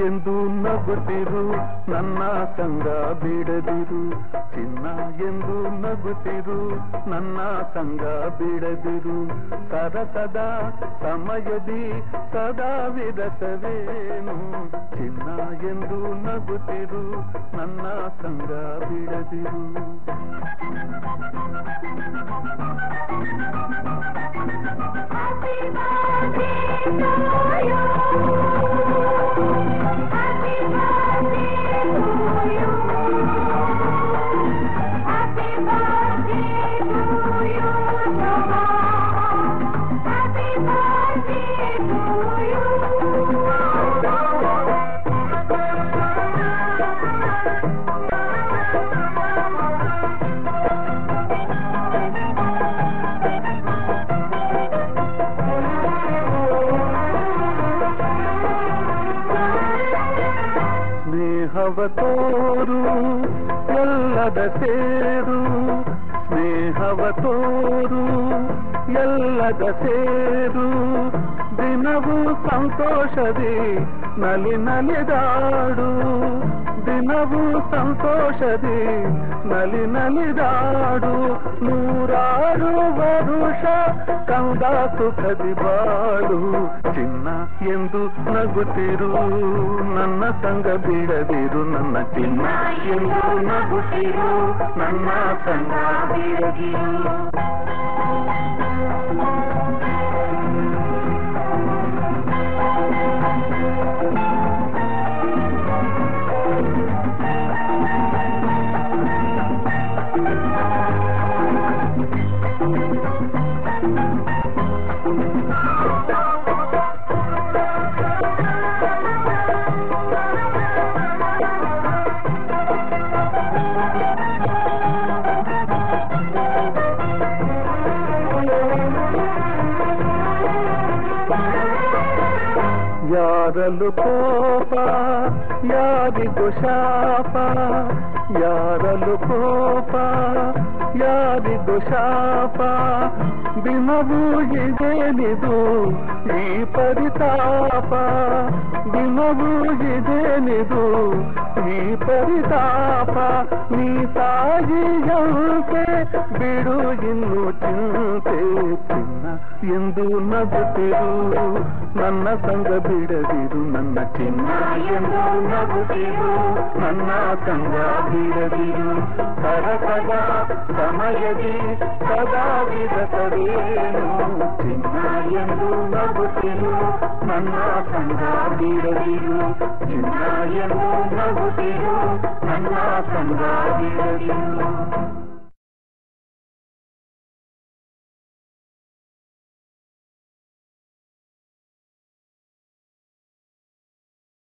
ಎಂದು ನಗುತ್ತಿರು ನನ್ನ ಸಂಗ ಬಿಡದಿರು ಚಿನ್ನ ಎಂದು ನಗುತ್ತಿರು ನನ್ನ ಸಂಗ ಬಿಡದಿರು ಸರಸದ ಸಮಯದಿ ಸದಾ ವಿರಸವೇನು ಚಿನ್ನ ಎಂದು ನಗುತ್ತಿರು ನನ್ನ ಸಂಗ ಬಿಡದಿರು ಸ್ನೇಹವ ತೋರು ಎಲ್ಲದ ಸೇರು ಸ್ನೇಹವ ತೋರು ಎಲ್ಲದ ಸೇರು ದಿನವೂ ಸಂತೋಷದಿ ನಲಿ ನಲಿದಾಡು ದಿನವೂ ಸಂತೋಷದಿ ನಲಿ ನಲಿದಾಡು ನೂರಾರು ವರುಷ ಕಂದ ಸುಖದಿ ಬಾಳು ಚಿನ್ನ ಎಂದು ನಗುತ್ತಿರು ನನ್ನ ಸಂಗ ಬಿಡದಿರು ನನ್ನ ಚಿನ್ನ ಎಂದು ನಗುತ್ತಿರು ನನ್ನ ಸಂಗ ಬಿಡದಿರು ಯಾರಲು ಕೋಪ ಯಾರಿಗೂ ಶಾಪ ಯಾರಲು ಕೋಪ ಯಾರಿಗೂ ಶಾಪ ದಿನವೂ ಇದೇನಿದು ಈ ಪರಿತಾಪ ದಿನವೂ ಇದೇನಿದು ಈ ಪರಿತಾಪ ನೀ ತಾಯಿಯಂತೆ ಬಿಡು ಇನ್ನು ಚಿಂತೆ ಚಿನ್ನ ಎಂದು ನಗುತ್ತಿರು ನನ್ನ ಸಂಗ ಬಿಡದಿರು ನನ್ನ ಚಿನ್ನ ಎಂದು ನಗುತ್ತಿರು ನನ್ನ ಸಂಗ ಬಿಡದಿರು ಸರಸದ ಸಮಯದಿ ಸದಾ ವಿರಸವೇನು ಚಿನ್ನ ಎಂದು ನಗುತ್ತಿರು ನನ್ನ ಸಂಗ ಬಿಡದಿರು ಚಿನ್ನ ಎಂದು ನಗುತ್ತಿರು ನನ್ನ ಸಂಗ ಬಿಡದಿರು